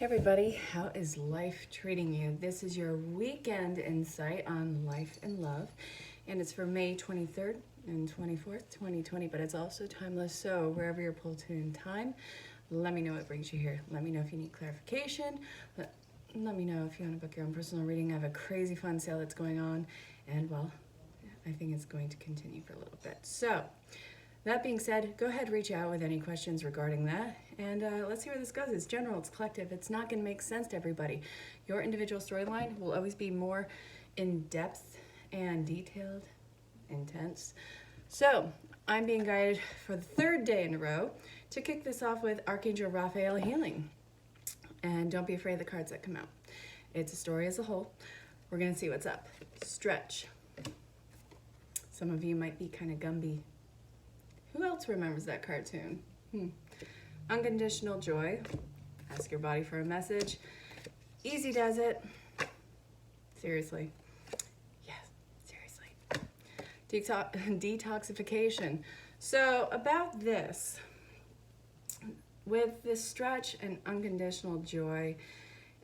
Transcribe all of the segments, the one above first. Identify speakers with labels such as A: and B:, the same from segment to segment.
A: Hey everybody, how is life treating you? This is your weekend insight on life and love, and it's for May 23rd and 24th, 2020, but it's also timeless, so wherever you're pulled to in time, let me know what brings you here. Let me know if you need clarification. Let me know if you want to book your own personal reading. I have a crazy fun sale that's going on, and well, I think it's going to continue for a little bit. So, that being said, go ahead, reach out with any questions regarding that, and let's see where this goes. It's general, it's collective, it's not going to make sense to everybody. Your individual storyline will always be more in-depth and detailed, intense. So, I'm being guided for the third day in a row to kick this off with Archangel Raphael Healing. And don't be afraid of the cards that come out. It's a story as a whole. We're going to see what's up. Stretch. Some of you might be kind of Gumby. Who else remembers that cartoon? Unconditional joy. Ask your body for a message. Easy does it. Seriously. Yes, seriously. Detoxification. So about this, with this stretch and unconditional joy,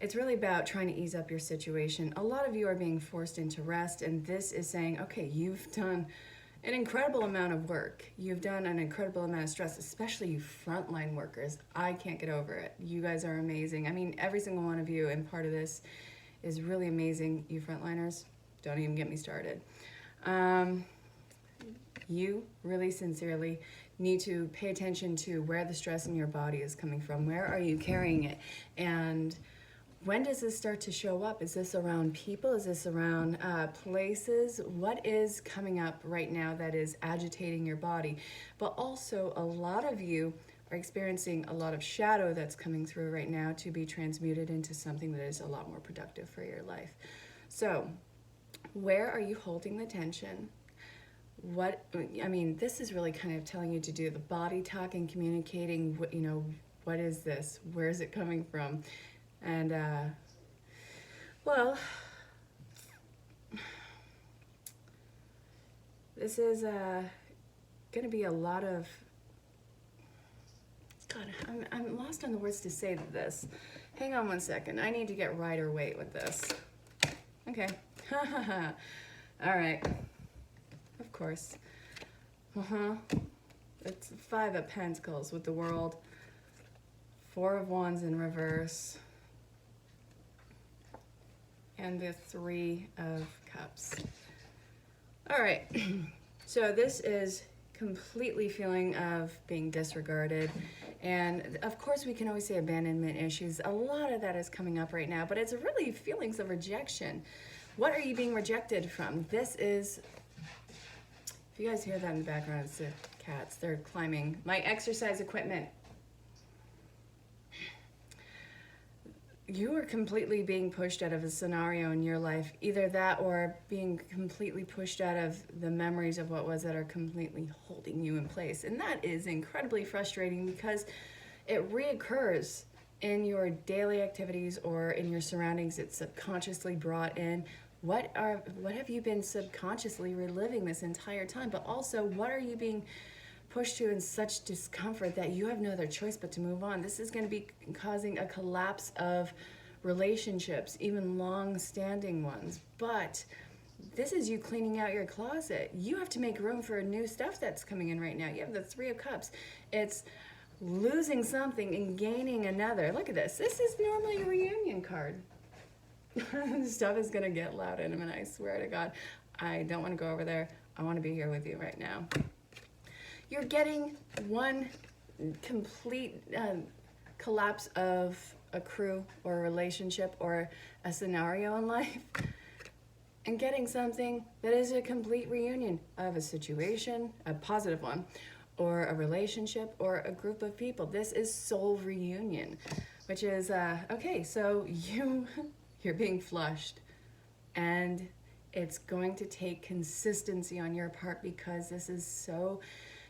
A: it's really about trying to ease up your situation. A lot of you are being forced into rest, and this is saying, okay, you've done an incredible amount of work. You've done an incredible amount of stress, especially you frontline workers. I can't get over it. You guys are amazing. I mean, every single one of you, and part of this is really amazing. You frontliners, don't even get me started. You really sincerely need to pay attention to where the stress in your body is coming from. Where are you carrying it? And when does this start to show up? Is this around people? Is this around places? What is coming up right now that is agitating your body? But also, a lot of you are experiencing a lot of shadow that's coming through right now to be transmuted into something that is a lot more productive for your life. So, where are you holding the tension? This is really kind of telling you to do the body talk and communicating, what is this? Where is it coming from? And, this is going to be a lot of, God, I'm lost on the words to say this. Hang on one second. I need to get rider weight with this. Okay. All right. Of course. It's 5 of Pentacles with the World. 4 of Wands in reverse. And the 3 of Cups. All right, so this is completely feeling of being disregarded. And of course we can always say abandonment issues. A lot of that is coming up right now, but it's really feelings of rejection. What are you being rejected from? This is, if you guys hear that in the background, it's the cats. They're climbing my exercise equipment. You are completely being pushed out of a scenario in your life, either that or being completely pushed out of the memories of what was that are completely holding you in place. And that is incredibly frustrating because it reoccurs in your daily activities or in your surroundings. It's subconsciously brought in. What have you been subconsciously reliving this entire time? But also, what are you being pushed to in such discomfort that you have no other choice but to move on? This is going to be causing a collapse of relationships, even long-standing ones. But this is you cleaning out your closet. You have to make room for new stuff that's coming in right now. You have the 3 of Cups. It's losing something and gaining another. Look at this. This is normally a reunion card. Stuff is going to get loud in a minute. I swear to God. I don't want to go over there. I want to be here with you right now. You're getting one complete collapse of a crew or a relationship or a scenario in life, and getting something that is a complete reunion of a situation, a positive one, or a relationship or a group of people. This is soul reunion, which is, okay, so you're being flushed, and it's going to take consistency on your part because this is so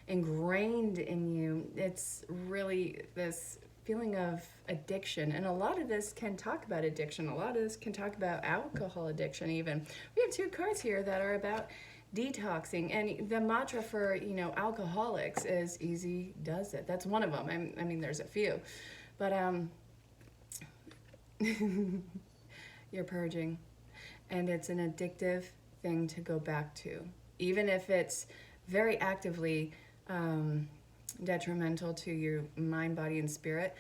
A: ingrained in you. It's really this feeling of addiction, and a lot of this can talk about addiction. A lot of this can talk about alcohol addiction even. We have 2 cards here that are about detoxing, and the mantra for alcoholics is easy does it. That's one of them. I mean there's a few, but You're purging. And it's an addictive thing to go back to. Even if it's very actively detrimental to your mind, body, and spirit,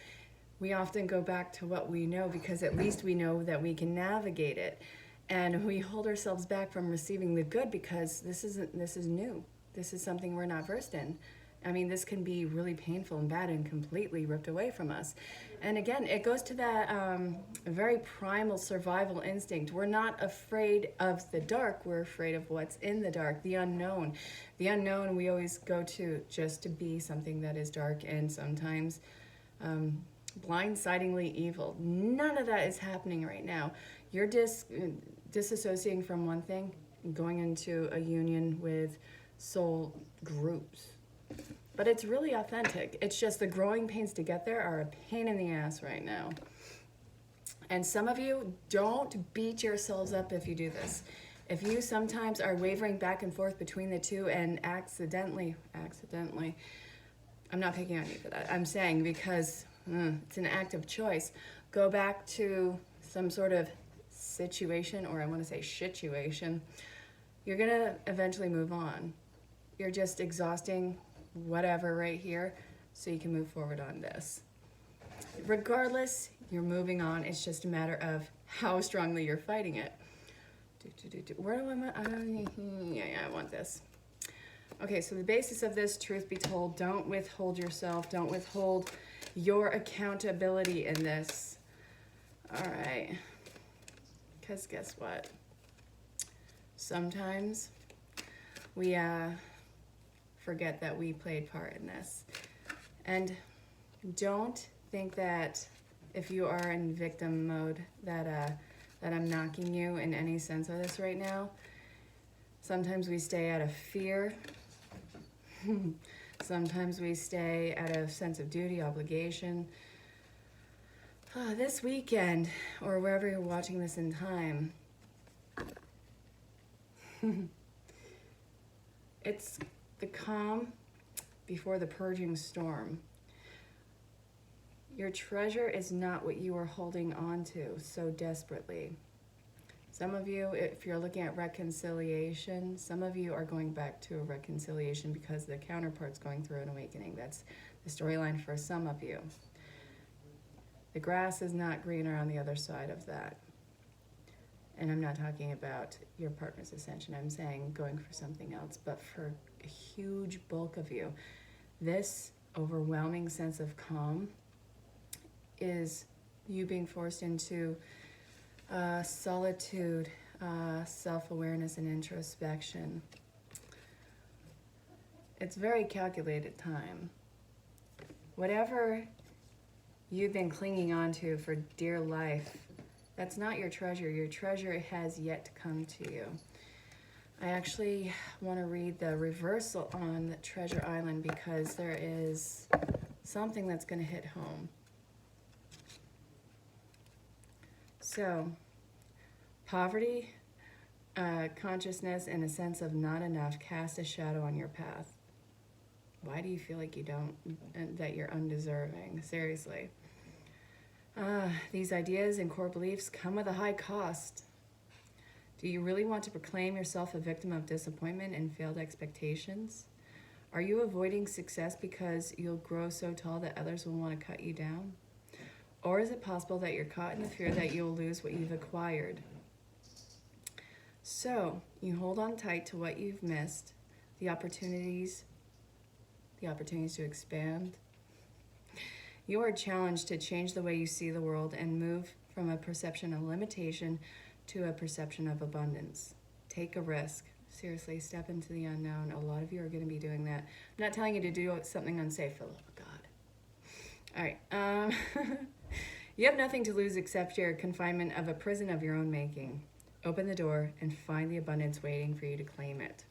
A: we often go back to what we know because at least we know that we can navigate it. And we hold ourselves back from receiving the good because this is new. This is something we're not versed in. I mean, this can be really painful and bad and completely ripped away from us. And again, it goes to that very primal survival instinct. We're not afraid of the dark. We're afraid of what's in the dark, the unknown. The unknown we always go to just to be something that is dark and sometimes blindsidingly evil. None of that is happening right now. You're disassociating from one thing and going into a union with soul groups. But it's really authentic. It's just the growing pains to get there are a pain in the ass right now. And some of you, don't beat yourselves up if you do this. If you sometimes are wavering back and forth between the two and accidentally, I'm not picking on you for that. I'm saying because it's an active choice. Go back to some sort of situation, or I want to say situation. You're going to eventually move on. You're just exhausting whatever right here so you can move forward on this. Regardless, you're moving on. It's just a matter of how strongly you're fighting it. Where do I want? Yeah, I want this. Okay, so the basis of this, truth be told, don't withhold yourself. Don't withhold your accountability in this. All right. Because guess what? Sometimes we forget that we played part in this. And don't think that if you are in victim mode that I'm knocking you in any sense of this right now. Sometimes we stay out of fear. Sometimes we stay out of sense of duty, obligation. This weekend, or wherever you're watching this in time, it's the calm before the purging storm. Your treasure is not what you are holding on to so desperately. Some of you, if you're looking at reconciliation, some of you are going back to a reconciliation because the counterpart's going through an awakening. That's the storyline for some of you. The grass is not greener on the other side of that. And I'm not talking about your partner's ascension. I'm saying going for something else. But for a huge bulk of you, this overwhelming sense of calm is you being forced into solitude, self-awareness, and introspection. It's very calculated time. Whatever you've been clinging on to for dear life, that's not your treasure. Your treasure has yet to come to you. I actually want to read the reversal on Treasure Island because there is something that's going to hit home. So, poverty, consciousness, and a sense of not enough cast a shadow on your path. Why do you feel like you don't, that you're undeserving? Seriously. These ideas and core beliefs come with a high cost. Do you really want to proclaim yourself a victim of disappointment and failed expectations? Are you avoiding success because you'll grow so tall that others will want to cut you down? Or is it possible that you're caught in the fear that you'll lose what you've acquired? So, you hold on tight to what you've missed, the opportunities to expand. You are challenged to change the way you see the world and move from a perception of limitation to a perception of abundance. Take a risk. Seriously, step into the unknown. A lot of you are going to be doing that. I'm not telling you to do something unsafe, for the love of God. All right. You have nothing to lose except your confinement of a prison of your own making. Open the door and find the abundance waiting for you to claim it.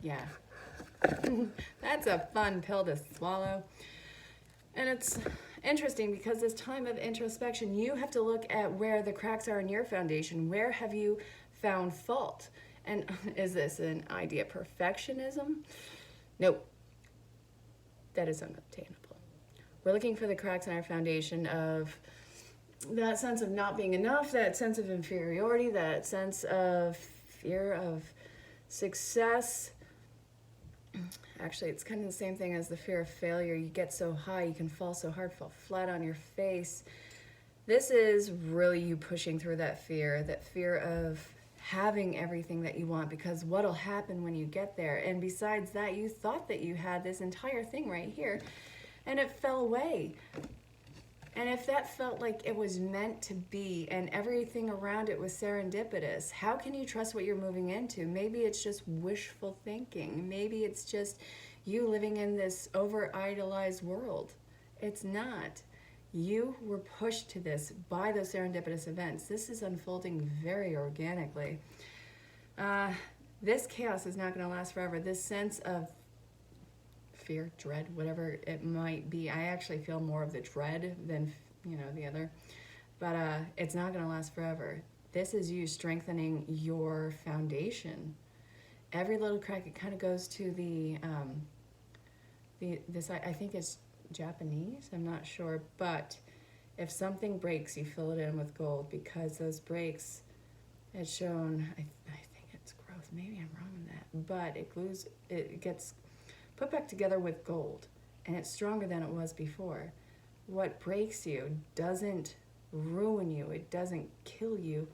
A: Yeah. That's a fun pill to swallow. And it's interesting because this time of introspection, you have to look at where the cracks are in your foundation. Where have you found fault? And is this an idea of perfectionism? Nope. That is unobtainable. We're looking for the cracks in our foundation of that sense of not being enough, that sense of inferiority, that sense of fear of success. Actually, it's kind of the same thing as the fear of failure. You get so high, you can fall so hard, fall flat on your face. This is really you pushing through that fear of having everything that you want, because what'll happen when you get there? And besides that, you thought that you had this entire thing right here, and it fell away. And if that felt like it was meant to be and everything around it was serendipitous, how can you trust what you're moving into? Maybe it's just wishful thinking. Maybe it's just you living in this over-idolized world. It's not. You were pushed to this by those serendipitous events. This is unfolding very organically. This chaos is not going to last forever. This sense of fear, dread, whatever it might be. I actually feel more of the dread than, the other. But it's not going to last forever. This is you strengthening your foundation. Every little crack, it kind of goes to I think it's Japanese, I'm not sure, but if something breaks, you fill it in with gold, because those breaks, it's shown, I think it's growth, maybe I'm wrong on that, but it gets put back together with gold, and it's stronger than it was before. What breaks you doesn't ruin you, it doesn't kill you.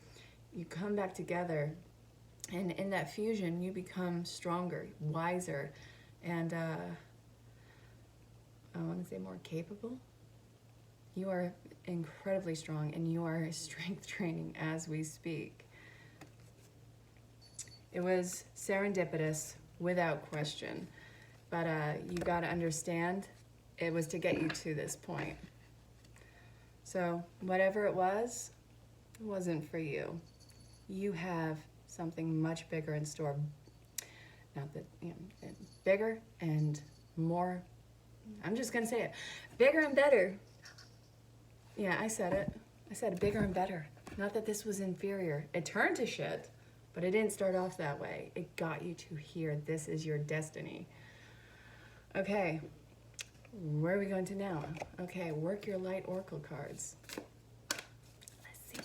A: You come back together, and in that fusion, you become stronger, wiser, and I want to say more capable. You are incredibly strong, and you are strength training as we speak. It was serendipitous without question, but you got to understand it was to get you to this point. So whatever it wasn't for you. You have something much bigger in store. Not that, bigger and more, I'm just going to say it, bigger and better. Yeah, I said it. I said bigger and better. Not that this was inferior. It turned to shit, but it didn't start off that way. It got you to here. This is your destiny. Okay, where are we going to now? Okay, work your light oracle cards. Let's see.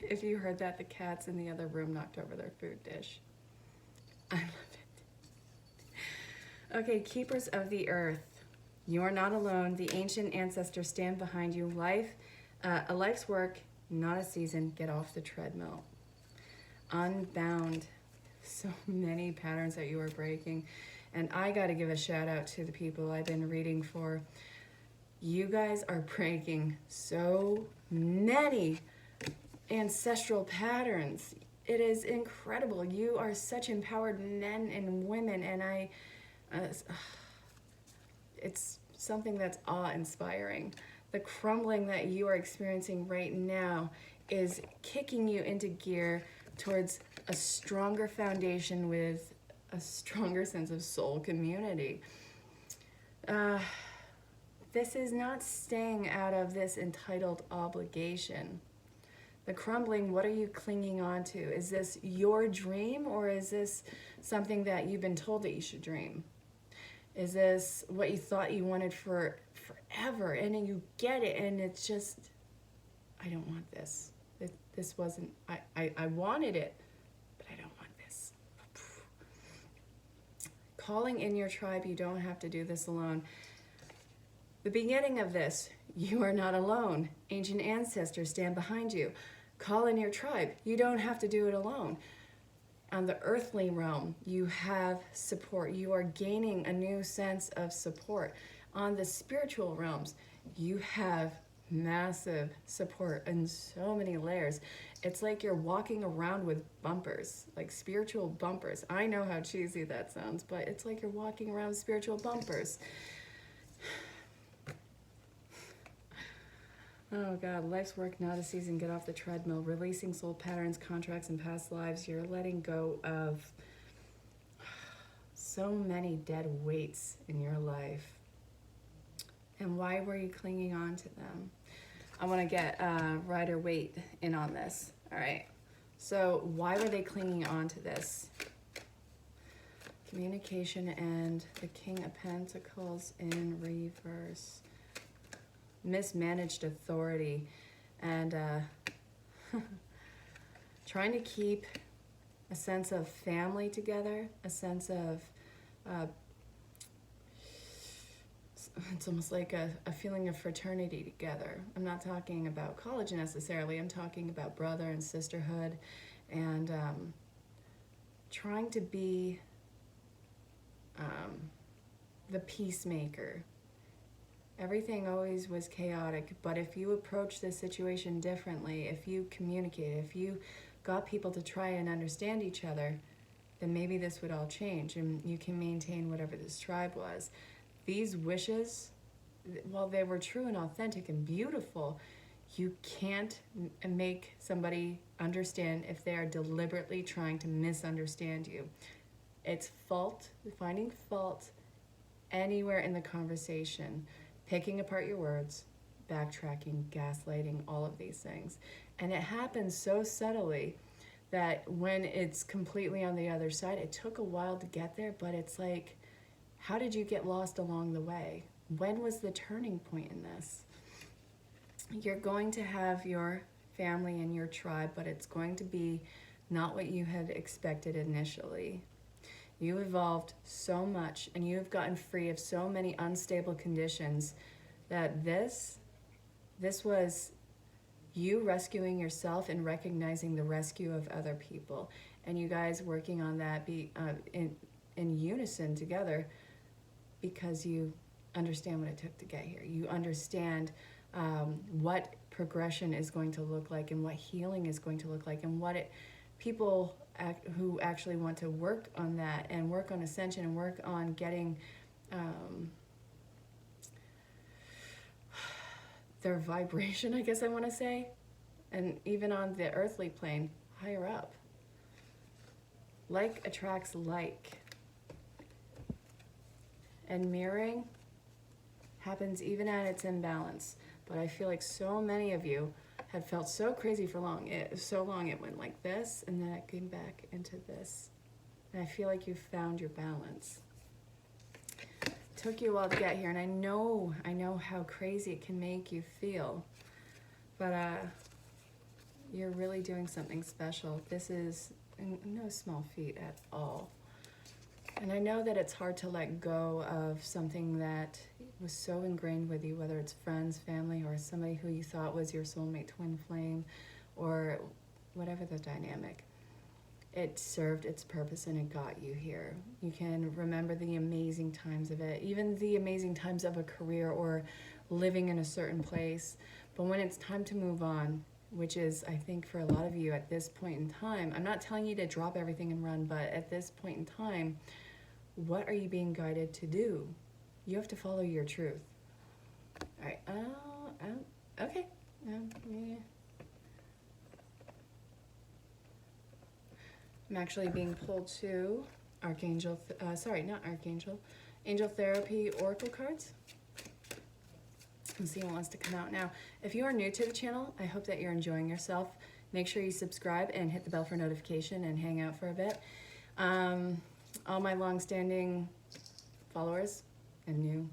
A: If you heard that, the cats in the other room knocked over their food dish. I love it. Okay, keepers of the earth. You are not alone. The ancient ancestors stand behind you. A life's work, not a season. Get off the treadmill. Unbound. So many patterns that you are breaking. And I got to give a shout out to the people I've been reading for. You guys are breaking so many ancestral patterns. It is incredible. You are such empowered men and women, and it's something that's awe-inspiring. The crumbling that you are experiencing right now is kicking you into gear towards a stronger foundation with a stronger sense of soul community. This is not staying out of this entitled obligation. The crumbling, what are you clinging on to? Is this your dream, or is this something that you've been told that you should dream? Is this what you thought you wanted for forever, and then you get it, and it's just, I don't want this. This wasn't, I wanted it, but I don't want this. Calling in your tribe, you don't have to do this alone. The beginning of this, you are not alone. Ancient ancestors stand behind you. Call in your tribe. You don't have to do it alone. On the earthly realm, you have support. You are gaining a new sense of support. On the spiritual realms, you have massive support in so many layers. It's like you're walking around with bumpers, like spiritual bumpers. I know how cheesy that sounds, but it's like you're walking around with spiritual bumpers. Oh God, life's work, not a season. Get off the treadmill. Releasing soul patterns, contracts, and past lives. You're letting go of so many dead weights in your life. And why were you clinging on to them? I want to get Rider Waite in on this. All right. So why were they clinging on to this? Communication and the King of Pentacles in reverse. Mismanaged authority and trying to keep a sense of family together, a sense of, it's almost like a feeling of fraternity together. I'm not talking about college necessarily, I'm talking about brother and sisterhood, and trying to be the peacemaker. Everything always was chaotic, but if you approach this situation differently, if you communicate, if you got people to try and understand each other, then maybe this would all change and you can maintain whatever this tribe was. These wishes, while they were true and authentic and beautiful, you can't make somebody understand if they are deliberately trying to misunderstand you. It's finding fault anywhere in the conversation, picking apart your words, backtracking, gaslighting, all of these things. And it happens so subtly that when it's completely on the other side, it took a while to get there, but it's like, how did you get lost along the way? When was the turning point in this? You're going to have your family and your tribe, but it's going to be not what you had expected initially. You evolved so much and you have gotten free of so many unstable conditions that this was you rescuing yourself and recognizing the rescue of other people, and you guys working on that in unison together, because you understand what it took to get here. You understand what progression is going to look like and what healing is going to look like, and what people who actually want to work on that and work on ascension and work on getting their vibration, I guess I want to say, and even on the earthly plane, higher up. Like attracts like. And mirroring happens even at its imbalance. But I feel like so many of you had felt so crazy for so long it went like this, and then it came back into this. And I feel like you found your balance. Took you a while to get here, and I know how crazy it can make you feel, but you're really doing something special. This is no small feat at all. And I know that it's hard to let go of something that was so ingrained with you, whether it's friends, family, or somebody who you thought was your soulmate twin flame, or whatever the dynamic. It served its purpose and it got you here. You can remember the amazing times of it, even the amazing times of a career or living in a certain place. But when it's time to move on, which is, I think, for a lot of you at this point in time, I'm not telling you to drop everything and run, but at this point in time, what are you being guided to do? You have to follow your truth. All right. Okay. Yeah. I'm actually being pulled to Angel Therapy Oracle cards. Let's see what wants to come out now. If you are new to the channel, I hope that you're enjoying yourself. Make sure you subscribe and hit the bell for notification and hang out for a bit. All my long-standing followers and new,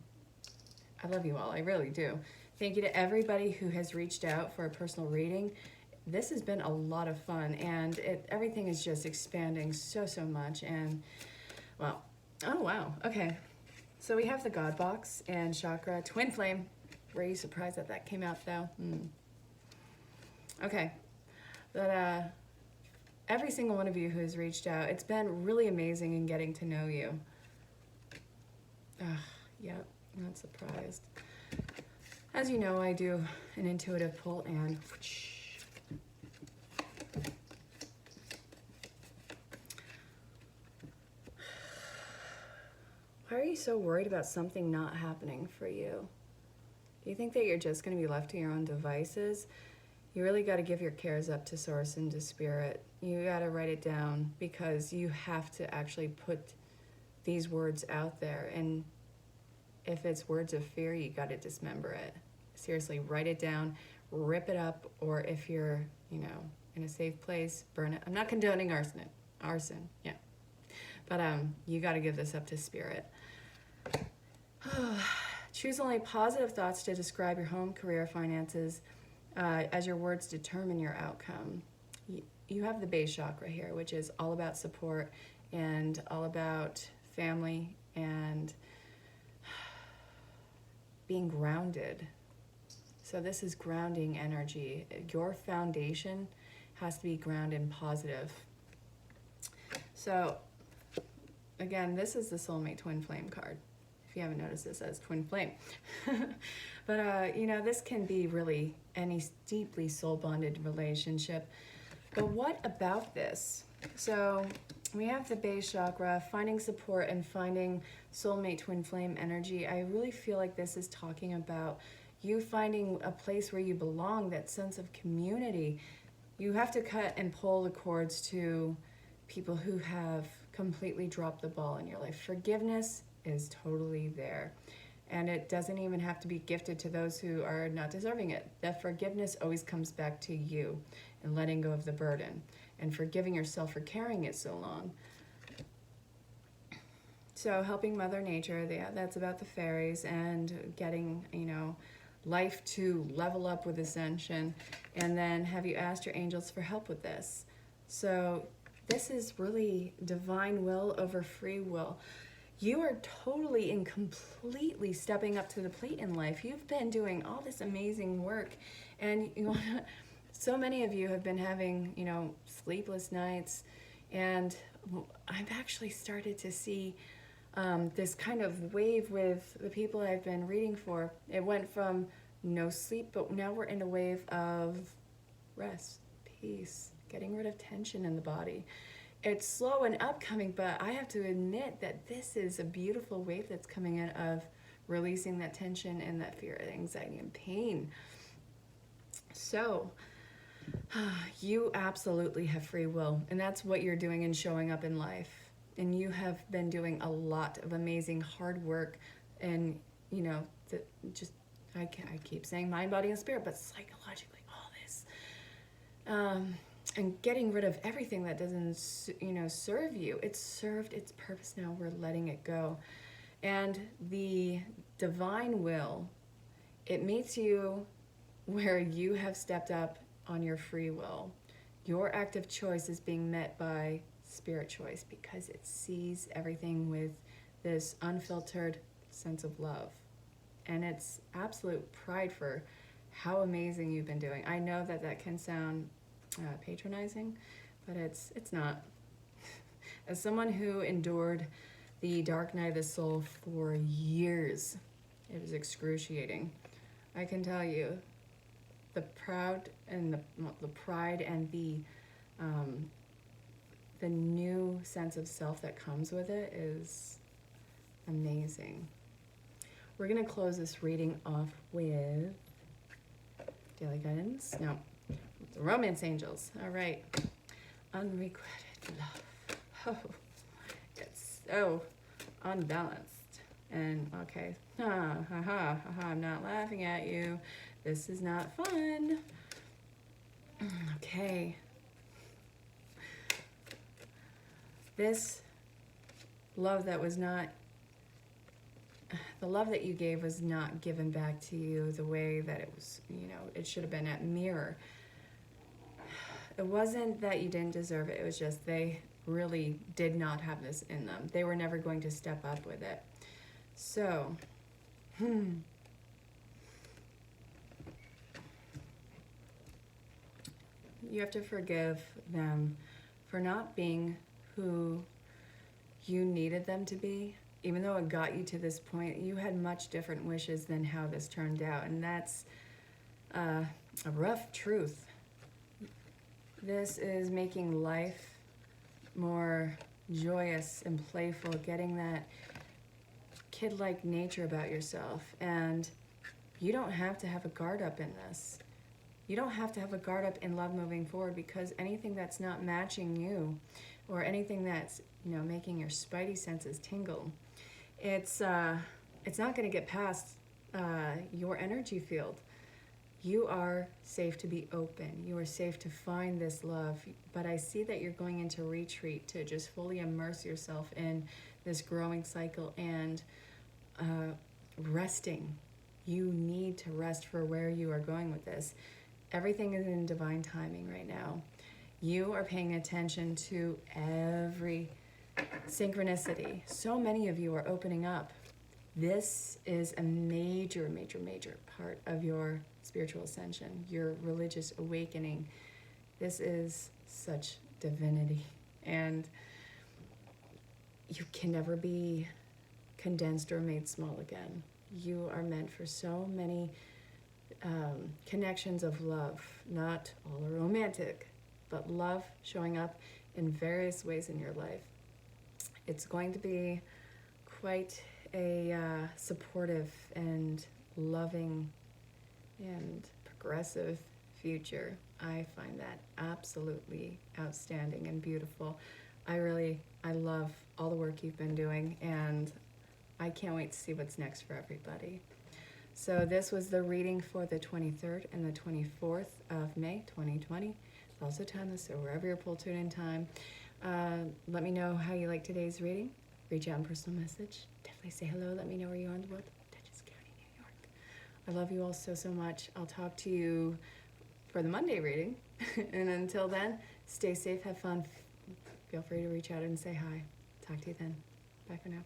A: I love you all, I really do. Thank you to everybody who has reached out for a personal reading. This has been a lot of fun, and everything is just expanding so much. And well, oh wow, okay. So we have the God Box and Chakra Twin Flame. Were you surprised that that came out though? Okay, but every single one of you who has reached out, it's been really amazing in getting to know you. Yep, not surprised. As you know, I do an intuitive pull and why are you so worried about something not happening for you? Do you think that you're just going to be left to your own devices? You really got to give your cares up to Source and to Spirit. You got to write it down, because you have to actually put these words out there. And if it's words of fear, you got to dismember it. Seriously, write it down, rip it up, or if you're, in a safe place, burn it. I'm not condoning arson, yeah. But you got to give this up to spirit. Choose only positive thoughts to describe your home, career, finances, as your words determine your outcome. You have the base chakra here, which is all about support and all about family and being grounded. So this is grounding energy. Your foundation has to be grounded and positive. So again, this is the soulmate twin flame card. If you haven't noticed, this says twin flame. But you know, this can be really any deeply soul bonded relationship. But what about this? So we have the base chakra, finding support and finding soulmate twin flame energy. I really feel like this is talking about you finding a place where you belong, that sense of community. You have to cut and pull the cords to people who have completely dropped the ball in your life. Forgiveness is totally there. And it doesn't even have to be gifted to those who are not deserving it. That forgiveness always comes back to you and letting go of the burden and forgiving yourself for carrying it so long. So helping Mother Nature, yeah, that's about the fairies and getting, you know, life to level up with ascension. And then have you asked your angels for help with this? So this is really divine will over free will. You are totally and completely stepping up to the plate in life. You've been doing all this amazing work, and you know, so many of you have been having, you know, sleepless nights, and I've actually started to see this kind of wave with the people I've been reading for. It went from no sleep, but now we're in a wave of rest, peace, getting rid of tension in the body. It's slow and upcoming, but I have to admit that this is a beautiful wave that's coming in of releasing that tension and that fear, anxiety, and pain. So you absolutely have free will, and that's what you're doing in showing up in life. And you have been doing a lot of amazing hard work, and you know, I keep saying mind, body, and spirit, but psychologically all this. And getting rid of everything that doesn't, you know, serve you. It's served its purpose, now we're letting it go. And the divine will, it meets you where you have stepped up on your free will. Your active choice is being met by spirit choice because it sees everything with this unfiltered sense of love. And it's absolute pride for how amazing you've been doing. I know that that can sound patronizing, but it's not. As someone who endured the dark night of the soul for years, it was excruciating. I can tell you, the pride and the new sense of self that comes with it is amazing. We're gonna close this reading off with daily guidance. No. The romance angels. All right. Unrequited love. Oh, it's so unbalanced. And okay. I'm not laughing at you. This is not fun. Okay. This love that was not, the love that you gave was not given back to you the way that it was, you know, it should have been at mirror. It wasn't that you didn't deserve it. It was just they really did not have this in them. They were never going to step up with it. So, you have to forgive them for not being who you needed them to be. Even though it got you to this point, you had much different wishes than how this turned out. And that's a rough truth. This is making life more joyous and playful, getting that kid-like nature about yourself. And you don't have to have a guard up in this. You don't have to have a guard up in love moving forward, because anything that's not matching you or anything that's, you know, making your spidey senses tingle, it's not going to get past your energy field. You are safe to be open. You are safe to find this love. But I see that you're going into retreat to just fully immerse yourself in this growing cycle and resting. You need to rest for where you are going with this. Everything is in divine timing right now. You are paying attention to every synchronicity. So many of you are opening up. This is a major, major, major part of your spiritual ascension, your religious awakening. This is such divinity, and you can never be condensed or made small again. You are meant for so many connections of love, not all are romantic, but love showing up in various ways in your life. It's going to be quite a supportive and loving and progressive future. I find that absolutely outstanding and beautiful. I love all the work you've been doing, and I can't wait to see what's next for everybody. So this was the reading for the 23rd and the 24th of May 2020. It's also timeless, so wherever you're pulled to in time. Let me know how you like today's reading. Reach out in personal message. Definitely say hello. Let me know where you are in the world. Dutchess County, New York. I love you all so, so much. I'll talk to you for the Monday reading. And until then, stay safe, have fun. Feel free to reach out and say hi. Talk to you then. Bye for now.